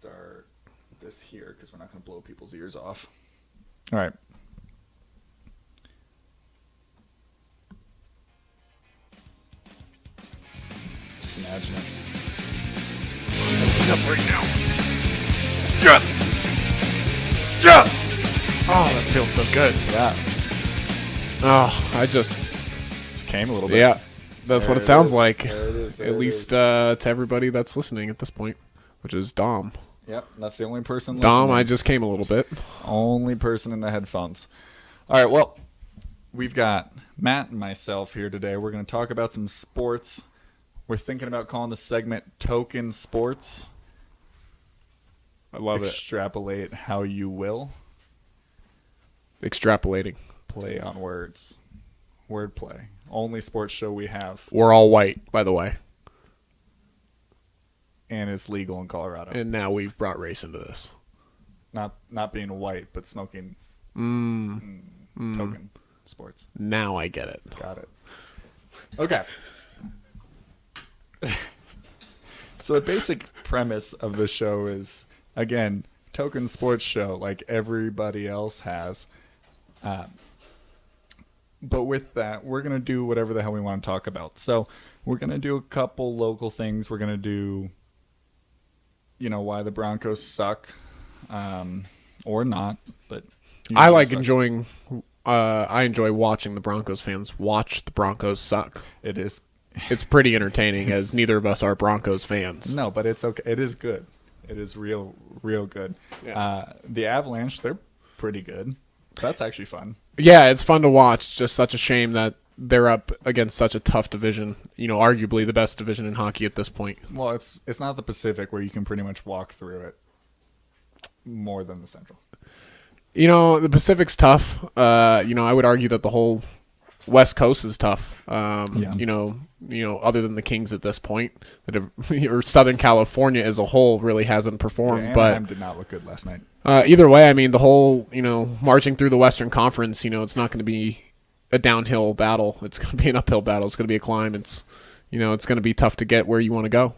start this here because we're not going to blow people's ears off. All right. Just imagine it. Open up right now. Yes! Yes! Oh, that feels so good. Yeah. Oh, I just Came a little bit. yeah. That's There what it it sounds is. like. There it is. There At it least is. to everybody that's listening at this point, which is Dom. Yep, that's the only person Dom, listening. I just came a little bit. Only person in the headphones. All right, well, we've got Matt and myself here today. We're going to talk about some sports. We're thinking about calling the segment Token Sports. I love Extrapolate how you will. it. Extrapolating. Play on words. Wordplay. Only sports show we have, We're all white, by the way, and it's legal in Colorado. and now we've brought race into this. Not being white, but smoking token sports. Now I get it. Got it. Okay. So the basic premise of the show is, again, token sports show like everybody else has. But with that, we're going to do whatever the hell we want to talk about. So we're going to do a couple local things. We're going to do, why the Broncos suck, or not. But I like suck. enjoying. I enjoy watching the Broncos fans watch the Broncos suck. It is. It's pretty entertaining, as neither of us are Broncos fans. No, but it's okay. It is good. It is real good. Yeah. The Avalanche, they're pretty good. That's actually fun. Yeah, it's fun to watch. It's just such a shame that they're up against such a tough division. Arguably the best division in hockey at this point. Well, it's not the Pacific where you can pretty much walk through it more than the Central. The Pacific's tough. I would argue that the whole West Coast is tough. Other than the Kings at this point, or Southern California as a whole really hasn't performed. Anaheim did not look good last night. Either way, the whole marching through the Western Conference, it's not going to be a downhill battle. It's going to be an uphill battle. It's going to be a climb. It's it's going to be tough to get where you want to go.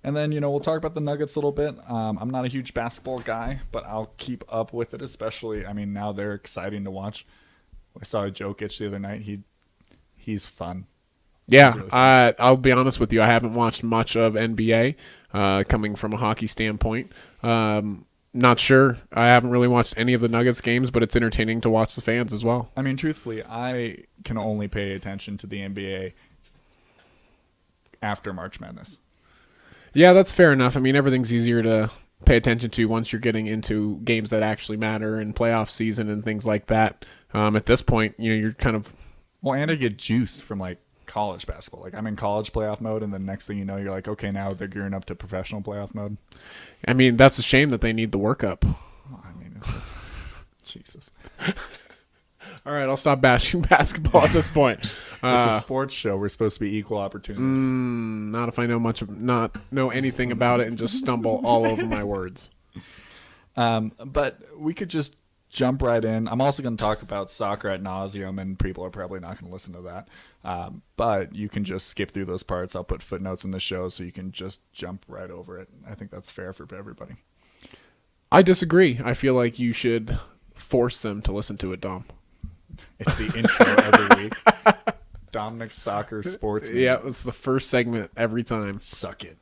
And then, we'll talk about the Nuggets a little bit. I'm not a huge basketball guy, but I'll keep up with it, especially, now they're exciting to watch. I saw Jokic the other night. He's fun. Yeah, Really fun. I'll be honest with you. I haven't watched much of NBA coming from a hockey standpoint. Not sure. I haven't really watched any of the Nuggets games, but it's entertaining to watch the fans as well. Truthfully, I can only pay attention to the NBA after March Madness. Yeah, that's fair enough. Everything's easier to pay attention to once you're getting into games that actually matter and playoff season and things like that. At this point, you're kind of... Well, and I get juiced from, college basketball. I'm in college playoff mode, and the next thing you know, you're like, okay, now they're gearing up to professional playoff mode. That's a shame that they need the workup. Well, it's just... Jesus. All right, I'll stop bashing basketball at this point. It's a sports show. We're supposed to be equal opportunists. Not if I not know anything about it and just stumble all over my words. But we could just jump right in. I'm also going to talk about soccer ad nauseum, and people are probably not going to listen to that. But you can just skip through those parts. I'll put footnotes in the show so you can just jump right over it. I think that's fair for everybody. I disagree. I feel like you should force them to listen to it, Dom. It's the intro every week. Dominic's Soccer Sports. Yeah, it's the first segment every time. Suck it.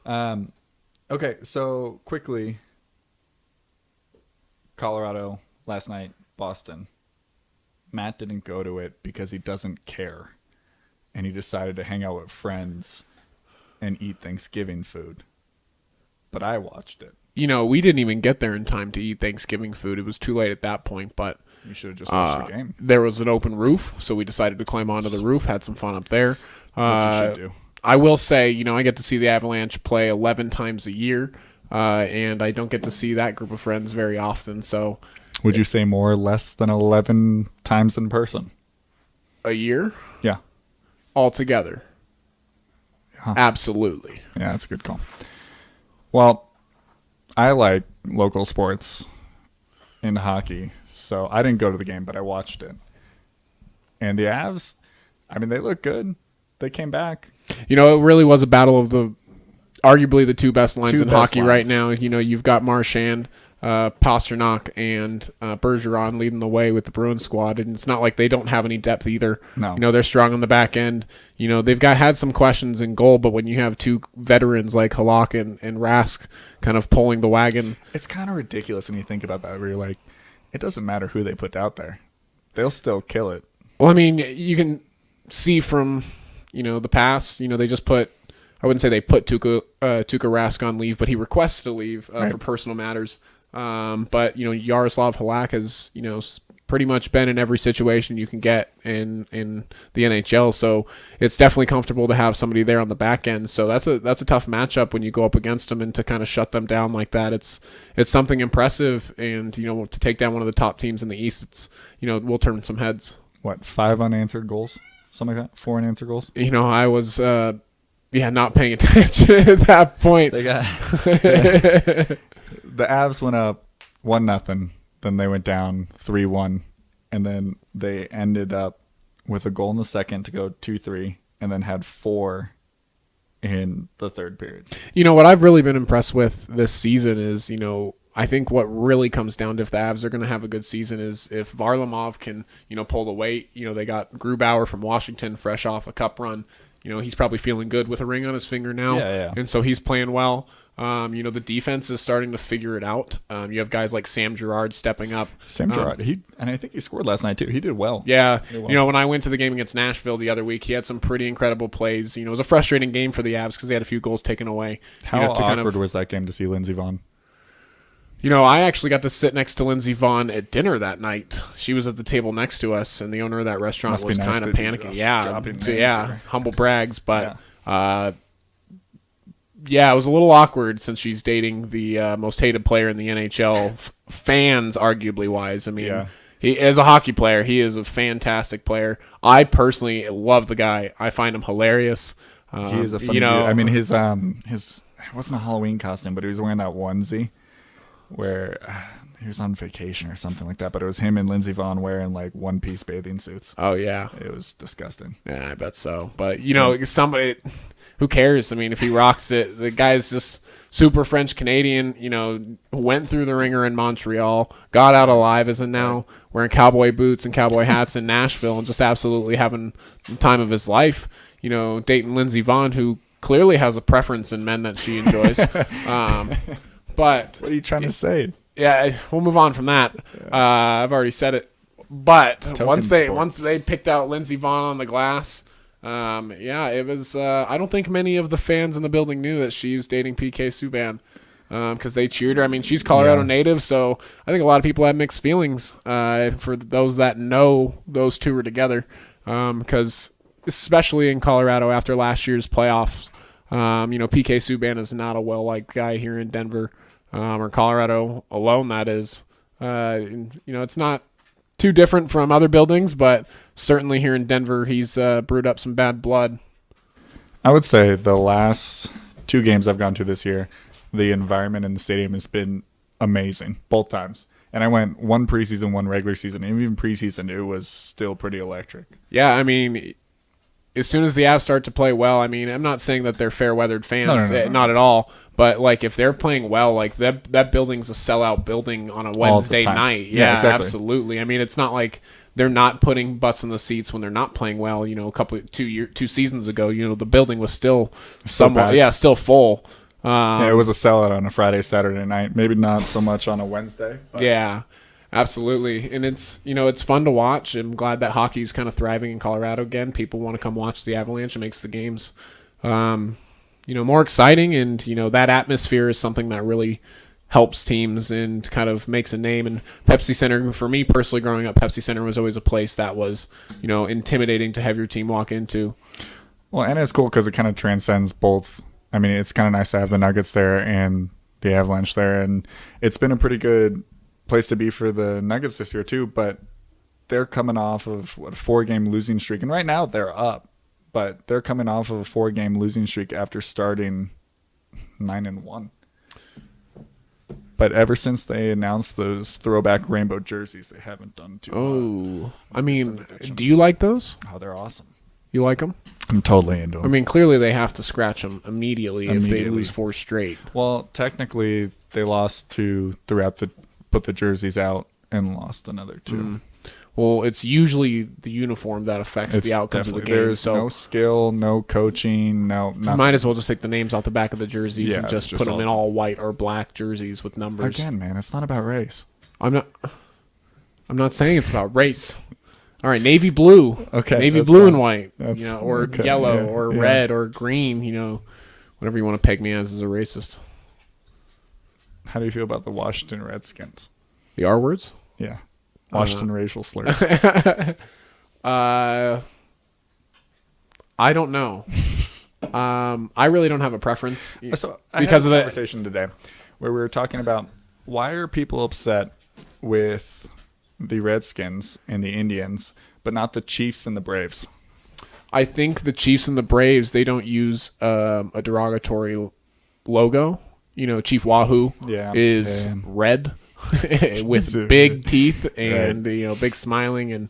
Okay, so quickly, Colorado last night, Boston. Matt didn't go to it because he doesn't care, and he decided to hang out with friends and eat Thanksgiving food. But I watched it. We didn't even get there in time to eat Thanksgiving food. It was too late at that point, but You should have just watched the game. there was an open roof, so we decided to climb onto the roof, had some fun up there. What you should do. I will say, I get to see the Avalanche play 11 times a year, and I don't get to see that group of friends very often, so... Would you say more or less than 11 times in person? A year? Yeah. Altogether. Huh. Absolutely. Yeah, that's a good call. Well, I like local sports in hockey, so I didn't go to the game, but I watched it. And the Avs, they look good. They came back. It really was a battle of the arguably the two best lines Two in best hockey right lines. now. You know, you've got Marchand, Pasternak, and Bergeron leading the way with the Bruins squad, and it's not like they don't have any depth either. No. You know, they're strong on the back end. You know, they've had some questions in goal, but when you have two veterans like Halak and Rask kind of pulling the wagon, It's kind of ridiculous when you think about that, where you're like, it doesn't matter who they put out there. They'll still kill it. well, I mean, you can see from, you know, the past, you know, they just put, I wouldn't say they put Tuukka Rask on leave, but he requests to leave for personal matters. But, you know, Yaroslav Halak has, you know, pretty much been in every situation you can get in the NHL. So it's definitely comfortable to have somebody there on the back end. So that's a tough matchup when you go up against them, and to kind of shut them down like that. It's something impressive. And, you know, to take down one of the top teams in the East, it's, you know, we'll turn some heads. What, 5 unanswered goals? Something like that? 4 unanswered goals? You know, I was, not paying attention at that point. They got the Avs went up 1-0, then they went down 3-1, and then they ended up with a goal in the second to go 2-3, and then had 4 in the third period. You know, what I've really been impressed with this season is, you know, I think what really comes down to if the Avs are going to have a good season is if Varlamov can, you know, pull the weight. You know, they got Grubauer from Washington fresh off a cup run. You know, he's probably feeling good with a ring on his finger now. Yeah. And so he's playing well. You know, the defense is starting to figure it out. You have guys like Sam Girard stepping up. Sam Girard, and I think he scored last night too. He did well. Yeah. Did well. You know, when I went to the game against Nashville the other week, he had some pretty incredible plays. You know, it was a frustrating game for the Avs because they had a few goals taken away. How you know, awkward was that game to see Lindsey Vonn? You know, I actually got to sit next to Lindsey Vonn at dinner that night. She was at the table next to us, and the owner of that restaurant Must be was nice kind of to panicking. just Yeah, drop in names yeah, or- humble brags, but yeah, it was a little awkward since she's dating the most hated player in the NHL, fans arguably wise. I mean, Yeah. he as a hockey player, he is a fantastic player. I personally love the guy. I find him hilarious. He is a funny you know, dude. I mean, his it wasn't a Halloween costume, but he was wearing that onesie where he was on vacation or something like that. But it was him and Lindsey Vonn wearing like one-piece bathing suits. oh yeah, It was disgusting. yeah, I bet so. But you know, somebody, who cares? I mean, if he rocks it, the guy's just super French Canadian. You know, went through the ringer in Montreal, got out alive, isn't now wearing cowboy boots and cowboy hats in Nashville, and just absolutely having the time of his life. You know, dating Lindsey Vonn, who clearly has a preference in men that she enjoys. But What are you trying to say? yeah, we'll move on from that. I've already said it. But Token once sports. they picked out Lindsey Vonn on the glass, yeah, it was. I don't think many of the fans in the building knew that she was dating PK Subban because they cheered her. I mean, she's Colorado Yeah. native, so I think a lot of people have mixed feelings for those that know those two were together. Because especially in Colorado after last year's playoffs, you know, PK Subban is not a well-liked guy here in Denver. Or Colorado alone, that is. You know, it's not too different from other buildings, but certainly here in Denver, he's brewed up some bad blood. I would say the last 2 games I've gone to this year, the environment in the stadium has been amazing both times. And I went one preseason, one regular season. And even preseason, it was still pretty electric. Yeah, I mean, as soon as the Avs start to play well, I mean, I'm not saying that they're fair-weathered fans, No. not at all. But like, if they're playing well, like that building's a sellout building on a Wednesday time. night. Yeah, Yeah, exactly. absolutely. I mean, it's not like they're not putting butts in the seats when they're not playing well. You know, two seasons ago, you know, the building was still somewhat, packed. still full. Yeah, it was a sellout on a Friday, Saturday night. Maybe not so much on a Wednesday. But Yeah, absolutely. And it's, you know, it's fun to watch. I'm glad that hockey's kind of thriving in Colorado again. People want to come watch the Avalanche. It makes the games, you know, more exciting. And, you know, that atmosphere is something that really helps teams and kind of makes a name. And Pepsi Center, for me personally, growing up, Pepsi Center was always a place that was, you know, intimidating to have your team walk into. Well, and it's cool because it kind of transcends both. I mean, it's kind of nice to have the Nuggets there and the Avalanche there. And it's been a pretty good place to be for the Nuggets this year, too. But they're coming off of, a 4-game losing streak. And right now they're up. But they're coming off of a 4-game losing streak after starting 9-1. But ever since they announced those throwback rainbow jerseys, they haven't done too well. Oh, I mean, do you like those? Oh, they're awesome. You like them? I'm totally into them. I mean, clearly they have to scratch them immediately if they lose 4 straight. Well, technically, they lost 2 throughout put the jerseys out and lost another 2. Well, it's usually the uniform that affects the outcomes of the game. There's so no skill, no coaching, nothing. you might as well just take the names off the back of the jerseys Yeah, and it's just just put them all- in all white or black jerseys with numbers. Again, man, it's not about race. I'm not saying it's about race. All right, navy blue. Okay, Navy that's blue fine. and white. That's Or okay, yellow yeah, or yeah. red or green, whatever you want to peg me as a racist. How do you feel about the Washington Redskins? The R words? Yeah. Washington racial slurs. I don't know. I really don't have a preference. So I Because had of a the- conversation today where we were talking about why are people upset with the Redskins and the Indians, but not the Chiefs and the Braves? I think the Chiefs and the Braves, they don't use a derogatory logo. Chief Wahoo is Yeah. red with big teeth and big smiling and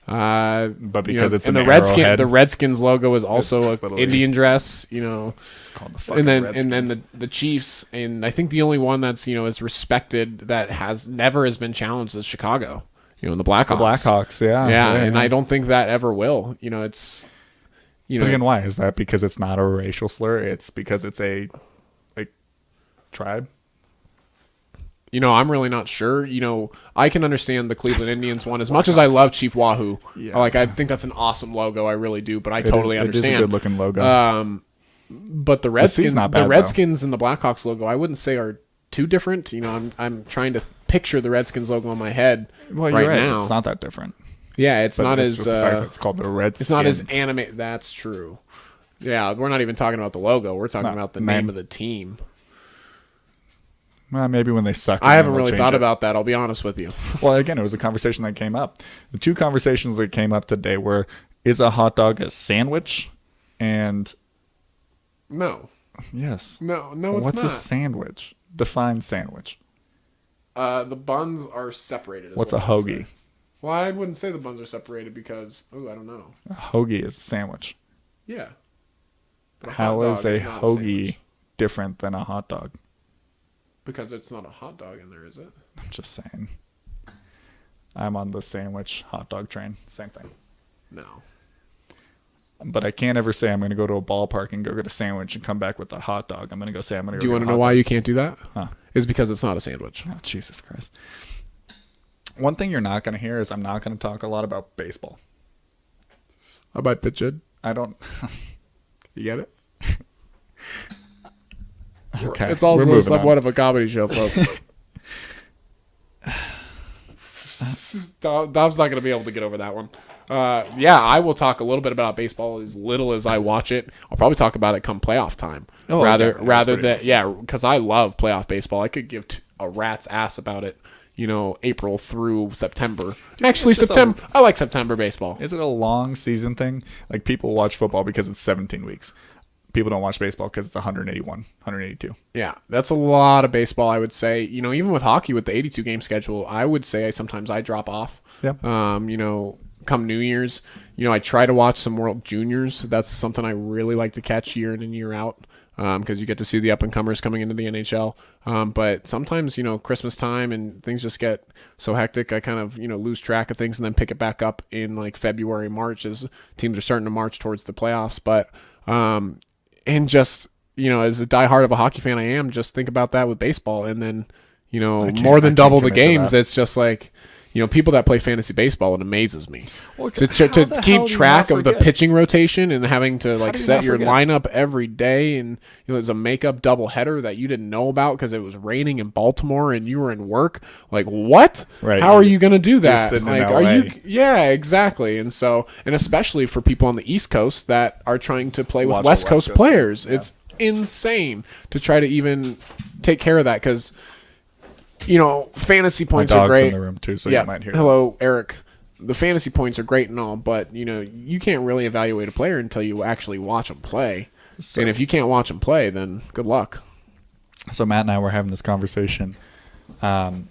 But because it's and an the the Redskins logo is also a literally- Indian dress. it's called the fucking And then Redskins. the Chiefs, and I think the only one that's is respected that has been challenged is Chicago. The Blackhawks. The Blackhawks, yeah. And I don't think that ever will. It's But again, why? Is that because it's not a racial slur? It's because it's a tribe? I'm really not sure. I can understand the Cleveland Indians one as much as I love Chief Wahoo. Yeah. I think that's an awesome logo. I really do, but I totally It is understand. a good looking logo. But the C's Redskins, not bad, the though. Redskins and the Blackhawks logo, I wouldn't say are too different. I'm trying to picture the Redskins logo in my head Well, right you're right. now. It's not that different. Yeah, it's But not it's as just the fact that it's called the Redskins. it's not as animate. That's true. Yeah, we're not even talking about the logo. We're talking No, about the name. name of the team. Well, maybe when they suck. I haven't they'll really change thought it. about that. I'll be honest with you. Well, again, it was a conversation that came up. The 2 conversations that came up today were: is a hot dog a sandwich? And No, yes, no, what's it's a not. sandwich? Define sandwich. The buns are separated. is What's what a I would say. hoagie? Well, I wouldn't say the buns are separated because I don't know. A hoagie is a sandwich. Yeah. But How hot is dog a not hoagie sandwich. different than a hot dog? Because it's not a hot dog in there, is it? I'm just saying. I'm on the sandwich hot dog train. Same thing. No. But I can't ever say I'm going to go to a ballpark and go get a sandwich and come back with a hot dog. I'm going to go say I'm going to go Do you get want a to know hot why dog. you can't do that? Huh. It's because it's not a sandwich. Oh, Jesus Christ. One thing you're not going to hear is I'm not going to talk a lot about baseball. I might pitch it. I don't. You get it? Okay. It's we're also moving somewhat on. of a comedy show, folks. Dom's not going to be able to get over that one. Yeah, I will talk a little bit about baseball as little as I watch it. I'll probably talk about it come playoff time. Oh, rather okay. That's pretty than awesome. yeah, because I love playoff baseball. I could give a rat's ass about it. April through September. Actually, It's just September. I like September baseball. Is it a long season thing? Like people watch football because it's 17 weeks. People don't watch baseball because it's 181, 182. Yeah, that's a lot of baseball. I would say. Even with hockey, with the 82 game schedule, I would say sometimes I drop off. Yep. Come New Year's, I try to watch some World Juniors. That's something I really like to catch year in and year out. Because you get to see the up-and-comers coming into the NHL. But sometimes, Christmas time and things just get so hectic, I kind of, lose track of things and then pick it back up in like February, March as teams are starting to march towards the playoffs. But, and just, as a diehard of a hockey fan I am, just think about that with baseball. And then, more I than can't double the commit to games, that. it's just like, people that play fantasy baseball, it amazes me. Well, To how the hell keep do you track not of the forget? pitching rotation and having to do you set not your forget? lineup every day, and there's a makeup doubleheader that you didn't know about because it was raining in Baltimore and you were in work. Like what? Right. How are you going to do that? sitting in Like, LA. are you? Yeah, exactly. And so, and especially for people on the East Coast that are trying to play with Watch the West West Coast Coast players, games, yeah. it's insane to try to even take care of that because. Fantasy My points are dog's great. in the room too, so Yeah. you might hear. Hello, Eric. The fantasy points are great and all, but you can't really evaluate a player until you actually watch them play. So- And if you can't watch them play, then good luck. So Matt and I were having this conversation on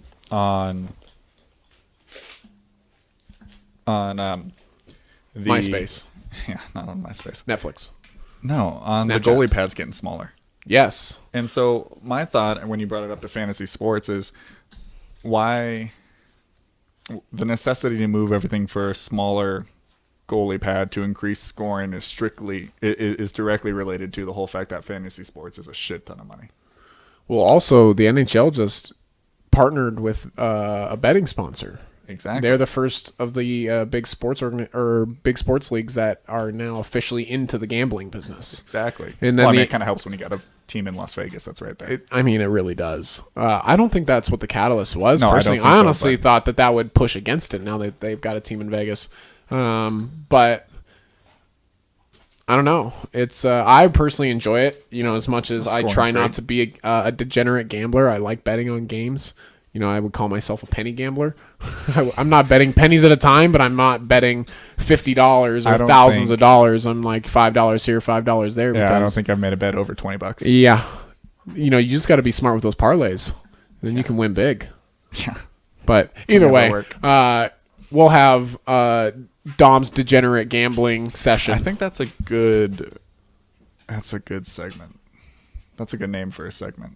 the MySpace. Yeah, not on MySpace. Netflix. No, on the Snapchat. goalie pads getting smaller. Yes. And so my thought, when you brought it up to fantasy sports, is why the necessity to move everything for a smaller goalie pad to increase scoring is directly related to the whole fact that fantasy sports is a shit ton of money. Well, also the NHL just partnered with a betting sponsor. Exactly. They're the first of the big sports big sports leagues that are now officially into the gambling business. Exactly. And Well, then it kind of helps when you got a team in Las Vegas that's right there. It really does. I don't think that's what the catalyst was. No, I don't Personally, think I so, honestly but- thought that would push against it now that they've got a team in Vegas. But I don't know. It's I personally enjoy it. As much as I Scoring's try not great. to be a degenerate gambler. I like betting on games. I would call myself a penny gambler. I'm not betting pennies at a time, but I'm not betting $50 I or don't thousands of think- dollars. I'm like $5 here, $5 there. Yeah, I don't because, think I've made a bet over $20. Yeah, you just got to be smart with those parlays. Then you can win big. Yeah. But either never way, work. we'll have Dom's degenerate gambling session. I think that's a good segment. That's a good name for a segment.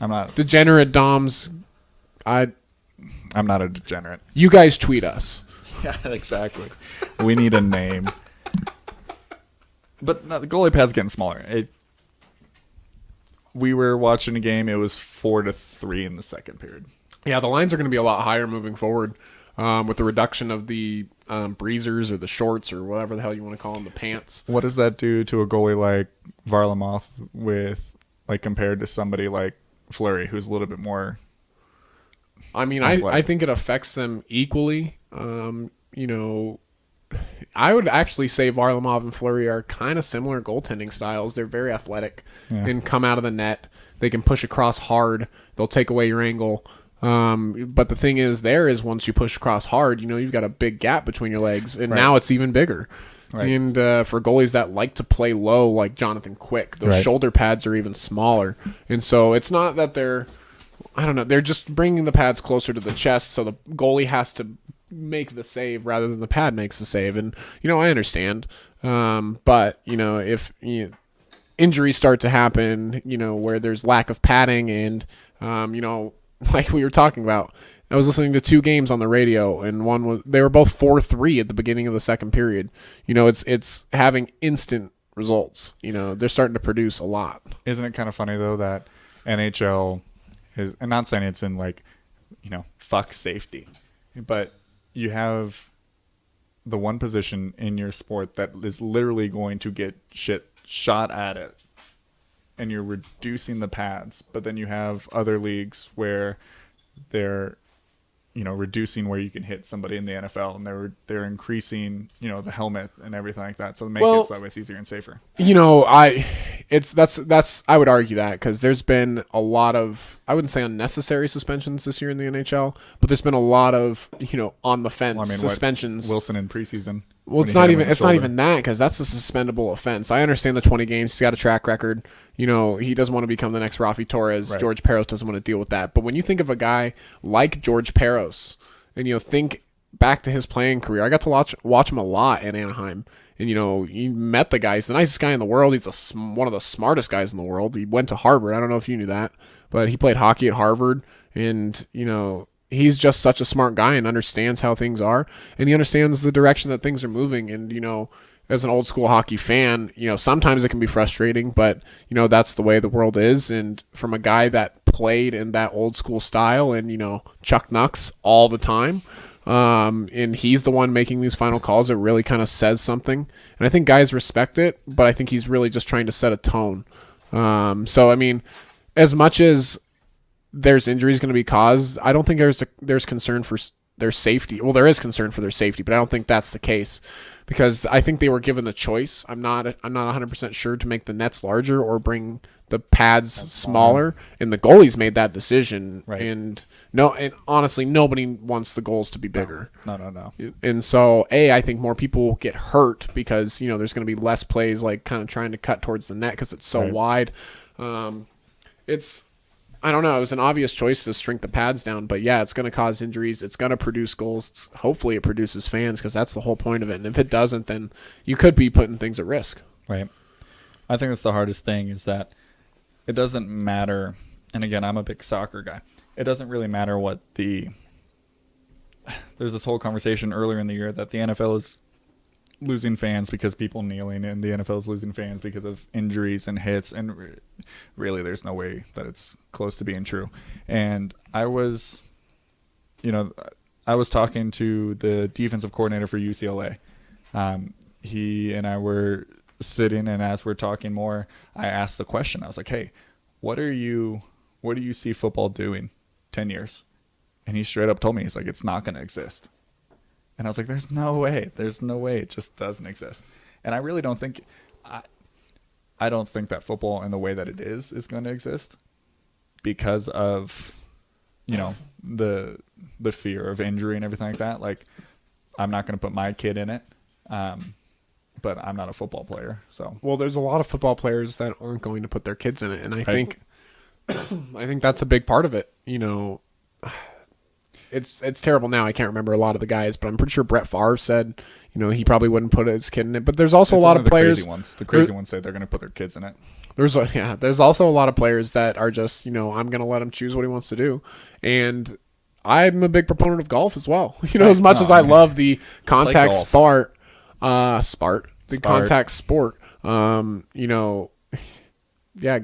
I'm not Degenerate Dom's. I'm not a degenerate. You guys tweet us. Yeah, exactly. We need a name. But no, the goalie pad's getting smaller. We were watching a game. It was 4-3 in the second period. Yeah, the lines are going to be a lot higher moving forward with the reduction of the breezers or the shorts or whatever the hell you want to call them, the pants. What does that do to a goalie like Varlamov compared to somebody like Fleury, who's a little bit more? I mean, athletic? I think it affects them equally. I would actually say Varlamov and Fleury are kind of similar goaltending styles. They're very athletic and come out of the net. They can push across hard. They'll take away your angle. But the thing is, once you push across hard, you've got a big gap between your legs, and now it's even bigger. Right. And for goalies that like to play low, like Jonathan Quick, those shoulder pads are even smaller. And so it's not that they're just bringing the pads closer to the chest, so the goalie has to make the save rather than the pad makes the save. And I understand, but if injuries start to happen, where there's lack of padding, and like we were talking about, I was listening to two games on the radio, and they were both 4-3 at the beginning of the second period. It's having instant results. They're starting to produce a lot. Isn't it kind of funny though that NHL is, and not saying it's in fuck safety, but you have the one position in your sport that is literally going to get shit shot at it, and you're reducing the pads. But then you have other leagues where they're reducing where you can hit somebody in the NFL, and they're increasing the helmet and everything like that, so to make it so that way it's easier and safer. I would argue that because there's been a lot of, I wouldn't say unnecessary suspensions this year in the NHL, but there's been a lot of on the fence suspensions. Wilson in preseason. Well, it's not even that, because that's a suspendable offense. I understand the 20 games. He's got a track record. He doesn't want to become the next Rafi Torres. Right. George Peros doesn't want to deal with that. But when you think of a guy like George Peros, and think back to his playing career, I got to watch him a lot in Anaheim. And you met the guy. He's the nicest guy in the world. He's one of the smartest guys in the world. He went to Harvard. I don't know if you knew that, but he played hockey at Harvard, and he's just such a smart guy and understands how things are, and he understands the direction that things are moving. And as an old school hockey fan, sometimes it can be frustrating, but that's the way the world is. And from a guy that played in that old school style, and Chuck Knucks all the time, and he's the one making these final calls, it really kind of says something. And I think guys respect it, but I think he's really just trying to set a tone. So I mean, as much as there's injuries going to be caused, I don't think there's concern for their safety. Well, there is concern for their safety, but I don't think that's the case, because I think they were given the choice. I'm not 100% sure to make the nets larger or bring the pads smaller, and the goalies made that decision. Right. And honestly, nobody wants the goals to be bigger. No. And so, I think more people get hurt because there's going to be less plays, like kind of trying to cut towards the net because it's so Right. wide. I don't know. It was an obvious choice to shrink the pads down, but yeah, it's going to cause injuries. It's going to produce goals. Hopefully, it produces fans because that's the whole point of it. And if it doesn't, then you could be putting things at risk. Right. I think that's the hardest thing is that it doesn't matter. And again, I'm a big soccer guy. It doesn't really matter what there's this whole conversation earlier in the year that the NFL is losing fans because people kneeling, and the NFL is losing fans because of injuries and hits, and really there's no way that it's close to being true. And I was talking to the defensive coordinator for UCLA. He and I were sitting, and as we're talking more, I asked the question. I was like, hey, what do you see football doing 10 years? And he straight up told me, he's like, it's not going to exist. And I was like, there's no way. It just doesn't exist. And I really don't think, I don't think that football in the way that it is going to exist because of, the fear of injury and everything like that. Like, I'm not going to put my kid in it. But I'm not a football player. So, well, there's a lot of football players that aren't going to put their kids in it. And I think that's a big part of it. It's terrible now. I can't remember a lot of the guys, but I'm pretty sure Brett Favre said, he probably wouldn't put his kid in it. But there's also a lot of players. The crazy ones say they're going to put their kids in it. There's also a lot of players that are just, I'm going to let him choose what he wants to do. And I'm a big proponent of golf as well. As much as I love the contact contact sport.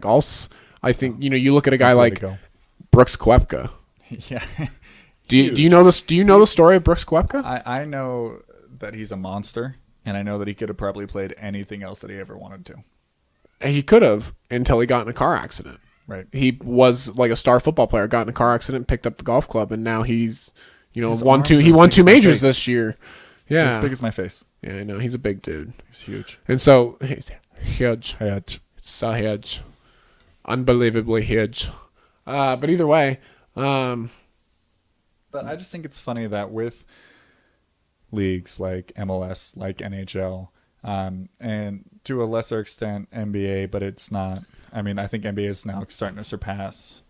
Golf's. I think you look at a guy like Brooks Koepka. Yeah. Do you know this? Do you know the story of Brooks Koepka? I know that he's a monster, and I know that he could have probably played anything else that he ever wanted to. He could have until he got in a car accident. Right. He was like a star football player, got in a car accident, picked up the golf club, and now he's won two majors this year. Yeah. As big as my face. Yeah, I know. He's a big dude. He's huge. And so he's huge. Huge. It's so huge. Unbelievably huge. But either way, but I just think it's funny that with leagues like MLS, like NHL, and to a lesser extent NBA, but it's not. I mean, I think NBA is now starting to surpass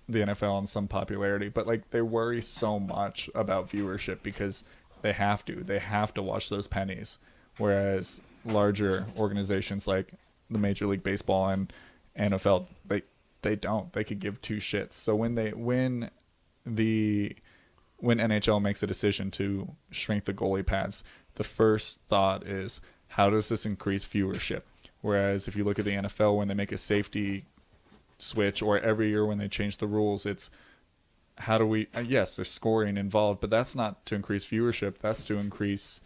the NFL in some popularity, but like they worry so much about viewership because they have to watch those pennies, whereas larger organizations like the Major League Baseball and NFL, they don't. They could give two shits. So when NHL makes a decision to shrink the goalie pads, the first thought is, how does this increase viewership? Whereas if you look at the NFL, when they make a safety switch, or every year when they change the rules, it's how do we, yes, there's scoring involved, but that's not to increase viewership. That's to increase,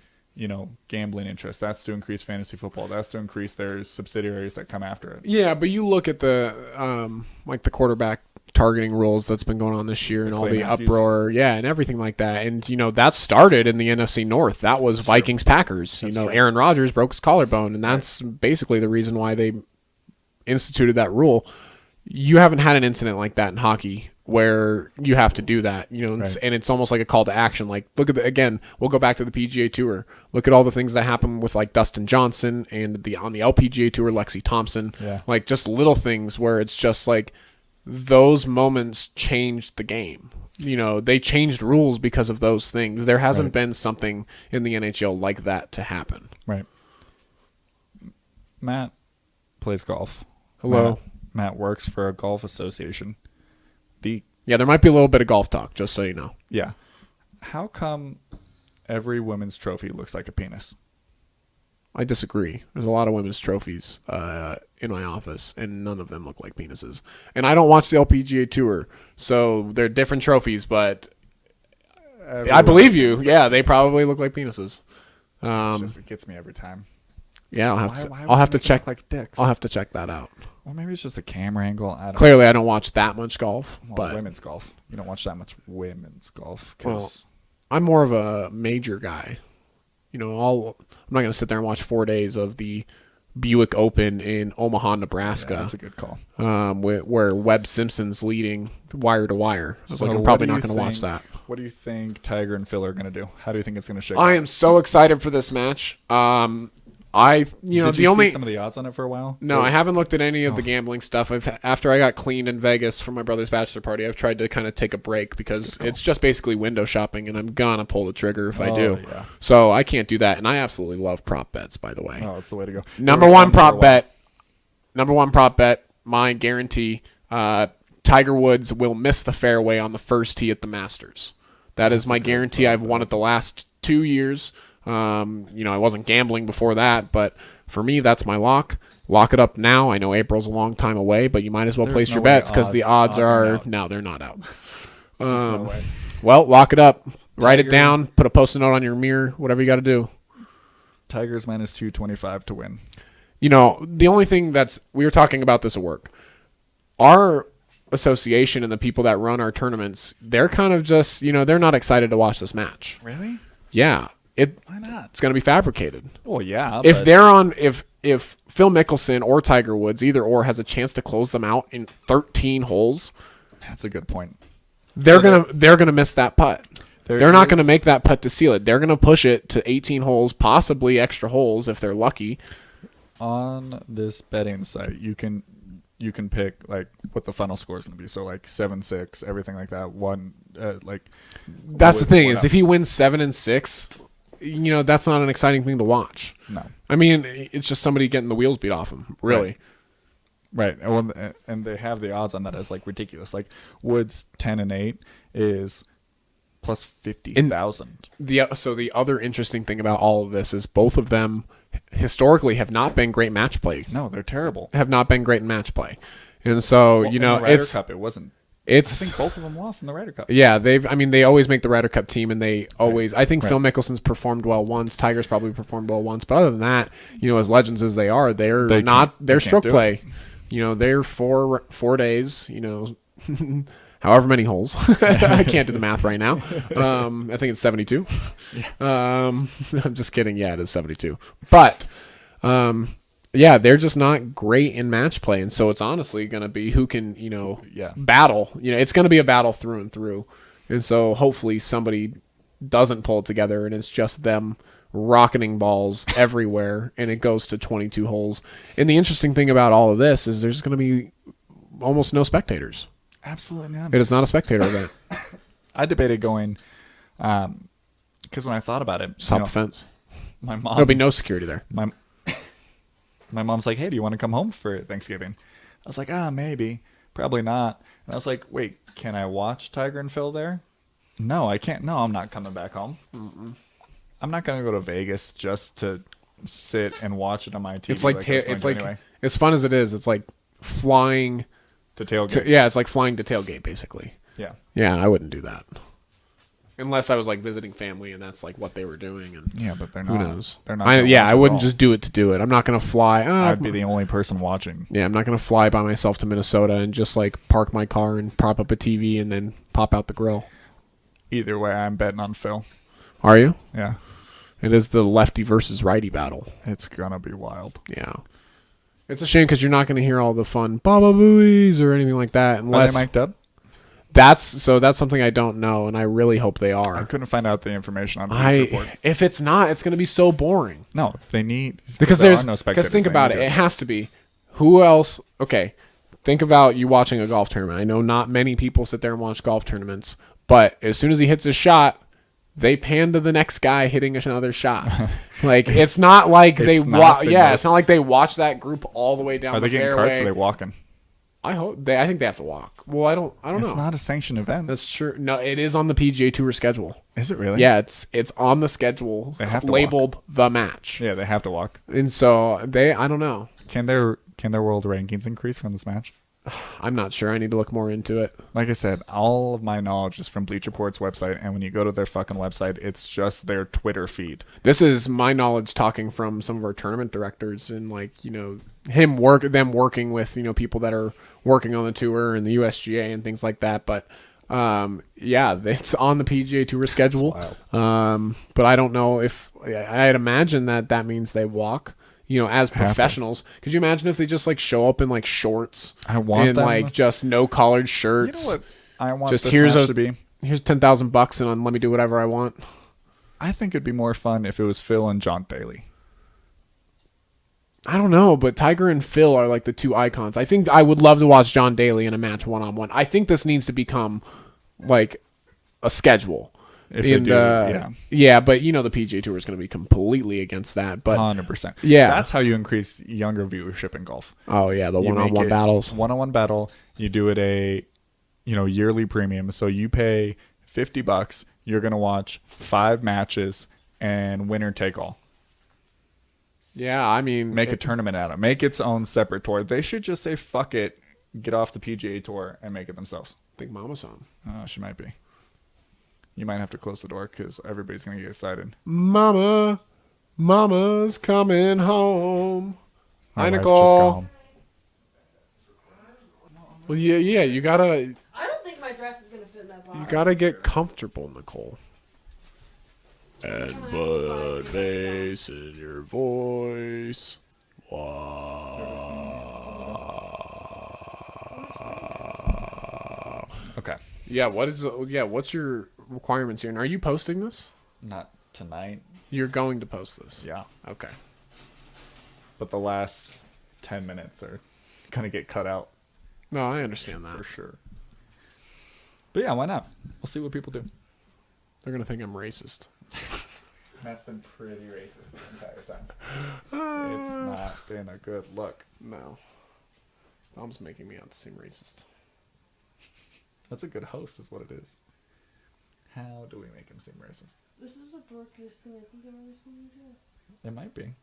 gambling interest. That's to increase fantasy football. That's to increase their subsidiaries that come after it. Yeah, but you look at the, the quarterback targeting rules that's been going on this year and all the uproar, and everything like that. And, that started in the NFC North. That was Vikings-Packers. Aaron Rodgers broke his collarbone, and that's basically the reason why they instituted that rule. You haven't had an incident like that in hockey where you have to do that, right. And it's almost like a call to action. Like, look at again, we'll go back to the PGA Tour. Look at all the things that happen with like Dustin Johnson and on the LPGA Tour, Lexi Thompson, like just little things where it's just like those moments changed the game. They changed rules because of those things. There hasn't been something in the NHL like that to happen. Right. Matt plays golf. Hello. Matt works for a golf association. There might be a little bit of golf talk, just so you know. Yeah. How come every women's trophy looks like a penis? I disagree. There's a lot of women's trophies in my office, and none of them look like penises. And I don't watch the LPGA Tour, so they're different trophies, but I believe you. Yeah, they probably look like penises. It gets me every time. Yeah, I'll have to check like dicks. I'll have to check that out. Well, maybe it's just a camera angle. Clearly, I don't watch that much golf. But women's golf. You don't watch that much women's golf. Well, I'm more of a major guy. I'm not going to sit there and watch 4 days of the Buick Open in Omaha, Nebraska. Yeah, that's a good call. Where Webb Simpson's leading wire to wire. I'm probably not going to watch that. What do you think Tiger and Phil are going to do? How do you think it's going to shake I am so excited for this match. Did the you only see some of the odds on it for a while? no, I haven't looked at any of the gambling stuff. After I got cleaned in Vegas for my brother's bachelor party, I've tried to kind of take a break because it's just basically window shopping, and I'm gonna pull the trigger if I do. Yeah. So I can't do that, and I absolutely love prop bets, by the way. Oh, it's the way to go. Number one prop bet, my guarantee. Tiger Woods will miss the fairway on the first tee at the Masters. That is my guarantee. I've won it the last 2 years. I wasn't gambling before that, but for me, that's my lock. Lock it up now. I know April's a long time away, but you might as well place your bets because the odds are no, they're not out. No way. Well, lock it up. Write it down. Put a post-it note on your mirror. Whatever you got to do. Tigers minus 225 to win. The only thing we were talking about this at work. Our association and the people that run our tournaments, they're kind of just, they're not excited to watch this match. Really? Yeah. Why not? It's going to be fabricated. Well, yeah. If they're on, if Phil Mickelson or Tiger Woods, either or, has a chance to close them out in 13 holes, that's a good point. they're gonna miss that putt. They're not gonna make that putt to seal it. They're gonna push it to 18 holes, possibly extra holes if they're lucky. On this betting site, you can pick like what the final score is going to be. So like 7-6, everything like that. That's the thing is if he wins 7 and 6, that's not an exciting thing to watch. No. I mean, it's just somebody getting the wheels beat off him. Really. Right. And they have the odds on that as like ridiculous. Like Woods 10 and 8 is plus 50,000. So the other interesting thing about all of this is both of them historically have not been great match play. No, they're terrible. Have not been great in match play. And so, in the Ryder Cup, it wasn't. I think both of them lost in the Ryder Cup. Yeah, they always make the Ryder Cup team, and they always. I think Phil Mickelson's performed well once. Tiger's probably performed well once, but other than that, as legends as they are, their stroke play. They're 4 days. However many holes. I can't do the math right now. I think it's 72. Yeah. I'm just kidding. Yeah, it is 72. But they're just not great in match play, and so it's honestly going to be who can, battle. It's going to be a battle through and through, and so hopefully somebody doesn't pull it together, and it's just them rocketing balls everywhere, and it goes to 22 holes. And the interesting thing about all of this is there's going to be almost no spectators. Absolutely not. It is not a spectator event. I debated going, because when I thought about it, Stop the fence. My mom. There'll be no security there. My mom's like, "Hey, do you want to come home for Thanksgiving?" I was like, maybe, probably not. And I was like, "Wait, can I watch Tiger and Phil there?" No, I can't. No, I'm not coming back home. Mm-mm. I'm not gonna go to Vegas just to sit and watch it on my TV. It's like as fun as it is. It's like flying to tailgate. It's like flying to tailgate, basically. Yeah. Yeah, I wouldn't do that. Unless I was like visiting family and that's like what they were doing. And yeah, but they're who not. knows? They're not. I wouldn't just do it to do it. I'm not going to fly. I'd be the only person watching. Yeah, I'm not going to fly by myself to Minnesota and just like park my car and prop up a TV and then pop out the grill. Either way, I'm betting on Phil. Are you? Yeah. It is the lefty versus righty battle. It's going to be wild. Yeah. It's a shame because you're not going to hear all the fun Baba Booies or anything like that. Unless, are they mic'd up? That's something I don't know, and I really hope they are. I couldn't find out the information on the report. If it's not, it's going to be so boring. No, they need because there are no spectators. Because think about it, it has to be. Who else? Okay, think about you watching a golf tournament. I know not many people sit there and watch golf tournaments, but as soon as he hits his shot, they pan to the next guy hitting another shot. Like it's not like it's not like they watch that group all the way down the fairway. Are they getting carts or are they walking? I think they have to walk. Well, I don't know. It's not a sanctioned event. That's true. No, it is on the PGA Tour schedule. Is it really? Yeah, it's on the schedule. They have to labeled walk. The match. Yeah, they have to walk. And so I don't know. Can their world rankings increase from this match? I'm not sure. I need to look more into it. Like I said, all of my knowledge is from Bleacher Report's website, and when you go to their fucking website, it's just their Twitter feed. This is my knowledge talking from some of our tournament directors and them working with people that are working on the tour and the USGA and things like that. But it's on the PGA Tour schedule. But I don't know if I'd imagine that means they walk. As professionals, could you imagine if they just show up in shorts? I want and just no collared shirts. You know what I want just this match to be? Here's $10,000 and let me do whatever I want. I think it'd be more fun if it was Phil and John Daly. I don't know, but Tiger and Phil are like the two icons. I think I would love to watch John Daly in a match 1-on-1. I think this needs to become like a schedule. If they do, yeah, but you know the PGA Tour is going to be completely against that. But 100%. Yeah. That's how you increase younger viewership in golf. oh yeah, the You make one-on-one it battles. One-on-one battle. You do it yearly premium. So you pay $50. You're gonna watch 5 matches and winner take all. Yeah, I mean, Make a tournament out of it. Make its own separate tour. They should just say fuck it, get off the PGA Tour and make it themselves. I think Mama's on. Oh, she might be. You might have to close the door because everybody's gonna get excited. Mama's coming home. My Hi, wife Nicole. just got home. Well, yeah, you gotta I don't think my dress is gonna fit in that box. get comfortable, Nicole. And put bass in your voice. Wow. Okay. Yeah, what's your requirements here? And are you posting this? Not tonight. You're going to post this. Yeah. Okay. But the last 10 minutes are gonna get cut out No, I understand that. for sure. But yeah, why not? We'll see what people do. They're gonna think I'm racist. Matt's been pretty racist this entire time. It's not been a good look. No. Mom's making me out to seem racist. That's a good host, is what it is. How do we make him seem racist? This is the dorkiest thing I think I've ever seen you do. It might be.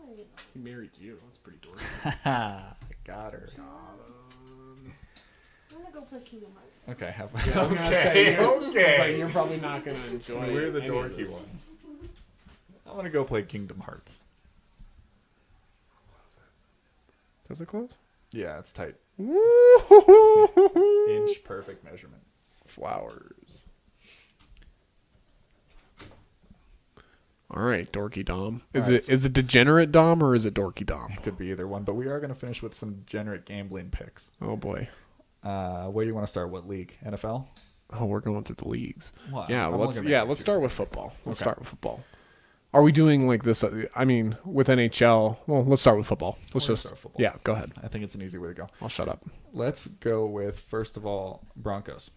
Alright. He married you. That's pretty dorky. Haha, got her. I'm gonna go play Kingdom Hearts. Okay, have Okay. You're probably not gonna enjoy. We're the any of dorky this. ones. I'm gonna go play Kingdom Hearts. Does it close? Yeah, it's tight. Inch Inch perfect measurement. flowers. All right, dorky Dom. Is it degenerate Dom or is it dorky Dom? Could be either one, but we are gonna finish with some degenerate gambling picks. Oh boy. Where do you want to start? What league? NFL? Oh, we're going through the leagues. Wow, Yeah, I'm let's looking at let's you. start with football. Let's Okay. start with football. Are we doing like this? I mean, with NHL. Well, let's start with football. Let's We're gonna just start with football. yeah. Go ahead. I think it's an easy way to go. I'll shut up. Let's go with first of all Broncos.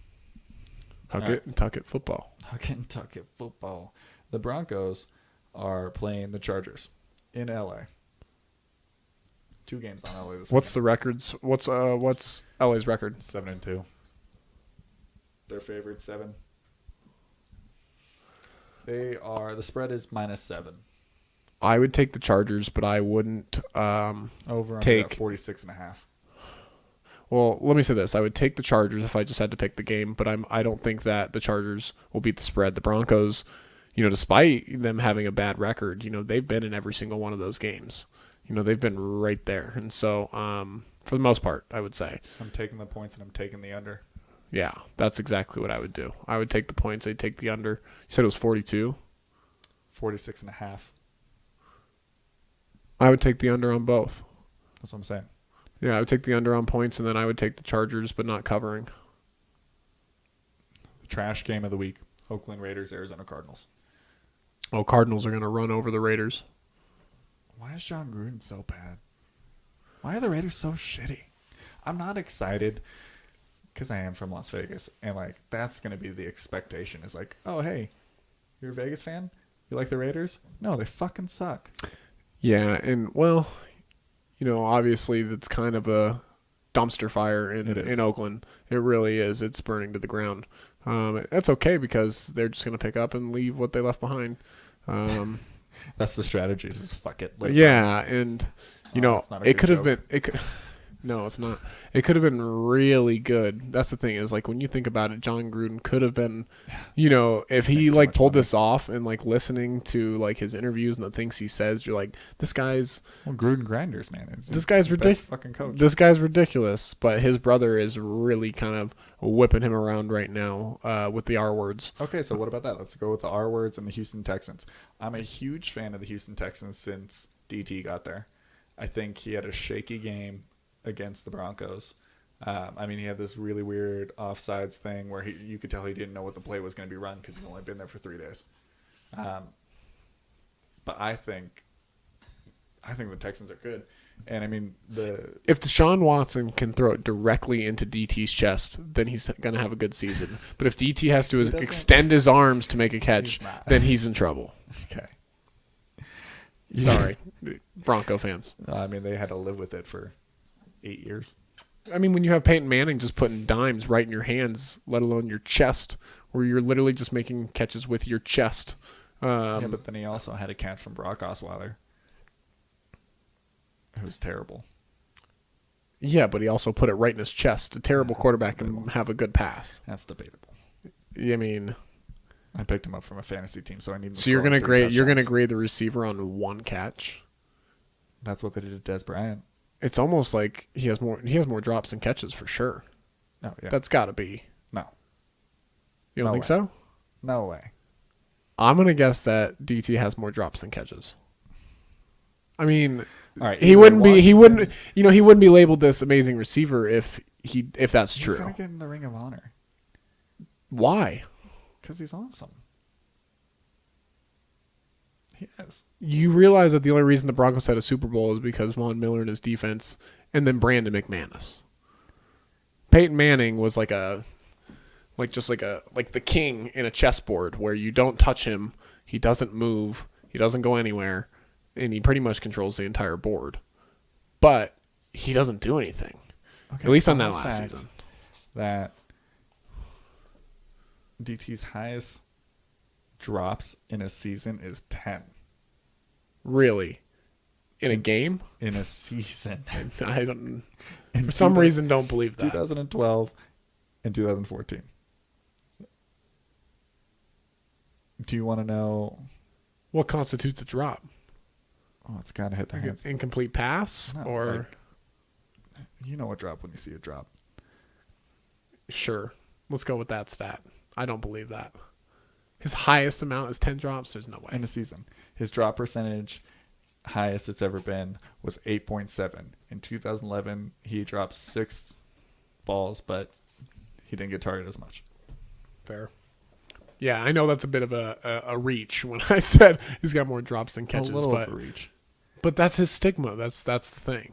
Huck All it and tuck it football. Kentucky football. The Broncos are playing the Chargers in LA. 2 games on LA this What's the records? What's LA's record? 7-2. Their favorite 7. The spread is -7. I would take the Chargers, but I wouldn't. Over under Take- at 46.5. Well, let me say this: I would take the Chargers if I just had to pick the game, but I don't think that the Chargers will beat the spread. The Broncos, despite them having a bad record, they've been in every single one of those games. They've been right there, and so for the most part, I would say, I'm taking the points and I'm taking the under. yeah, that's exactly what I would do. I would take the points. I'd take the under. You said it was 42. 46.5. I would take the under on both. That's what I'm saying. Yeah, I would take the under on points, and then I would take the Chargers, but not covering. The trash game of the week: Oakland Raiders, Arizona Cardinals. Oh, Cardinals are going to run over the Raiders. Why is John Gruden so bad? Why are the Raiders so shitty? I'm not excited because I am from Las Vegas, and that's gonna be the expectation. Is oh hey, you're a Vegas fan? You like the Raiders? No, they fucking suck. Yeah, and well, obviously that's kind of a dumpster fire It is. in Oakland. It really is. It's burning to the ground. That's okay because they're just going to pick up and leave what they left behind. That's the strategy. Is fuck it. Yeah, and that's not a it good could have joke. been no, it's not. It could have been really good. That's the thing is when you think about it, John Gruden could have been, if he Makes too much pulled money. this off and listening to his interviews and the things he says, you're this guy's Well, Gruden grinders, man. This guy's the best ridiculous. fucking coach. This guy's ridiculous, but his brother is really kind of whipping him around right now with the R words. Okay, so what about that? Let's go with the R words and the Houston Texans. I'm a huge fan of the Houston Texans since DT got there. I think he had a shaky game against the Broncos. He had this really weird offsides thing where you could tell he didn't know what the play was going to be run because he's only been there for 3 days. but I think the Texans are good. And I mean If Deshaun Watson can throw it directly into DT's chest, then he's going to have a good season. But if DT has to doesn't- extend his arms to make a catch, He's not. then he's in trouble. okay. Sorry, Bronco fans. I mean, they had to live with it for 8 years. I mean, when you have Peyton Manning just putting dimes right in your hands, let alone your chest, where you're literally just making catches with your chest. Yeah, but then he also had a catch from Brock Osweiler. It was terrible. Yeah, but he also put it right in his chest. A terrible quarterback can have a good pass. That's debatable. I mean, I picked him up from a fantasy team, so I need him to so you're score gonna 3 grade touchdowns. the receiver on one catch. That's what they did to Des Bryant. It's almost like he has more drops than catches for sure. No, yeah. That's got to be. No. You don't No think way. so? No way. I'm gonna guess that DT has more drops than catches. I mean, All right. he either wouldn't be. He Washington- wouldn't. He wouldn't be labeled this amazing receiver if that's He's true. gonna get in the Ring of Honor Why? because he's awesome. He is. You realize that the only reason the Broncos had a Super Bowl is because Von Miller and his defense, and then Brandon McManus. Peyton Manning was like the king in a chessboard where you don't touch him, he doesn't move, he doesn't go anywhere, and he pretty much controls the entire board. But he doesn't do anything. Okay, At least on fun that last fact season. That DT's highest drops in a season is 10. Really, in a game, In a season. I don't. In For some 2000 reason, don't believe that. 2012 and 2014. Do you want to know? What constitutes a drop? Oh, it's got to hit the Like hands. an incomplete pass, No, or like, you know a drop when you see a drop. sure, let's go with that stat. I don't believe that. His highest amount is 10 drops. There's no way. In a season. His drop percentage, highest it's ever been, was 8.7. In 2011, he dropped 6 balls, but he didn't get targeted as much. Fair. Yeah, I know that's a bit of a reach when I said he's got more drops than catches, a little but overreach. that's his stigma. That's the thing.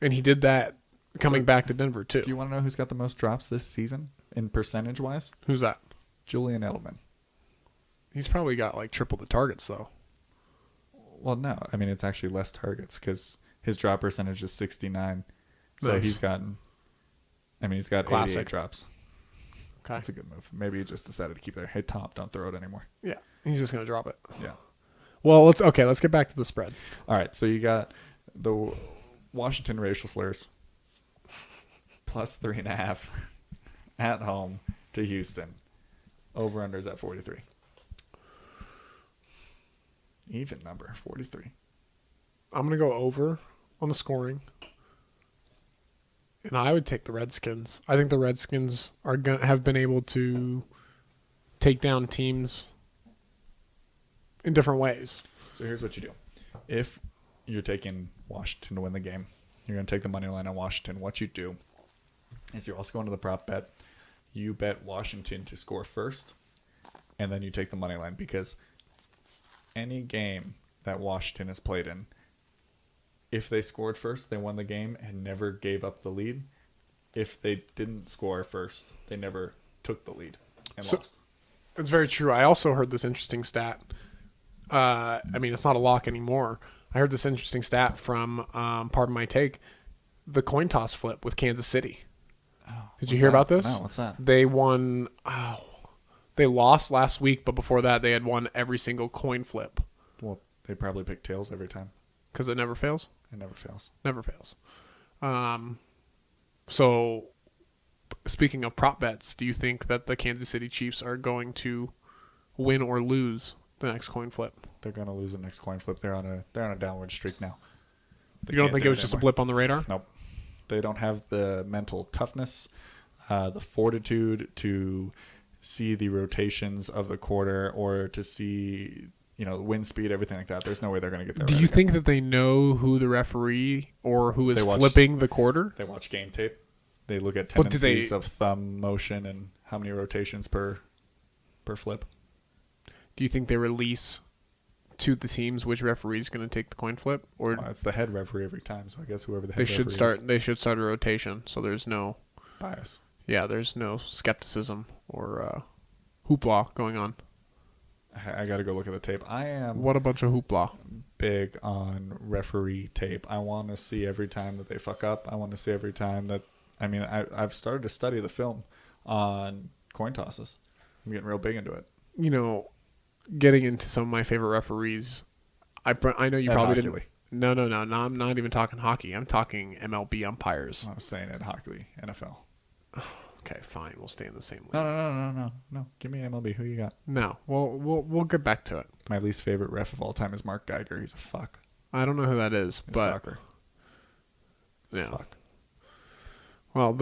And he did that coming So, back to Denver too. Do you want to know who's got the most drops this season in percentage-wise? Who's that? Julian Edelman. He's probably got like triple the targets though. Well, no. I mean, it's actually less targets because his drop percentage is 69. So Nice. he's gotten... I mean, he's got Classic. 88 drops. Okay. That's a good move. Maybe he just decided to keep it. Hey, Tom, don't throw it anymore. Yeah, he's just gonna drop it. Yeah. Well, let's get back to the spread. All right, so you got the Washington racial slurs plus 3.5 at home to Houston. Over-unders at 43. Even number, 43. I'm gonna go over on the scoring, and I would take the Redskins. I think the Redskins are gonna have been able to take down teams in different ways. So here's what you do. If you're taking Washington to win the game, you're going to take the money line on Washington. What you do is you're also going to the prop bet. You bet Washington to score first, and then you take the money line because any game that Washington has played in, if they scored first, they won the game and never gave up the lead. If they didn't score first, they never took the lead and lost. It's very true. I also heard this interesting stat. I mean, it's not a lock anymore. I heard this interesting stat from Pardon My Take, the coin toss flip with Kansas City. Did you hear about this? No, what's that? They won. They lost last week, but before that, they had won every single coin flip Well, they probably pick tails every time. because it never fails. It never fails. Never fails. So, speaking of prop bets, do you think that the Kansas City Chiefs are going to win or lose the next coin flip? They're going to lose the next coin flip. They're on a downward streak now. They You don't can't think do it was just a anymore. blip on the radar? Nope. They don't have the mental toughness, the fortitude to see the rotations of the quarter or to see, wind speed, everything like that. There's no way they're going to get there. Do you think that they know who the referee or who is They watch- flipping the quarter? They watch game tape. They look at But do they- tendencies of thumb motion and how many rotations per flip. Do you think they release to the teams which referee is going to take the coin flip, or Well, it's the head referee every time, so I guess whoever the head they should referee start. They should start a rotation, so there's no is bias. there's no skepticism or hoopla going on. I got to go look at the tape. I am What a bunch of hoopla. big on referee tape. I want to see every time that they fuck up. I want to see every time that. I mean, I've started to study the film on coin tosses. I'm getting real big into it. You know, getting into some of my favorite referees. I know you Ed probably Hockley. didn't. No. I'm not even talking hockey. I'm talking MLB umpires. I was saying Ed Hockley, NFL. Okay, fine. We'll stay in the same league. No. Give me MLB. Who you got? No, we'll get back to it. My least favorite ref of all time is Mark Geiger. He's a fuck. I don't know who that is, It's but soccer. yeah. Fuck. Well,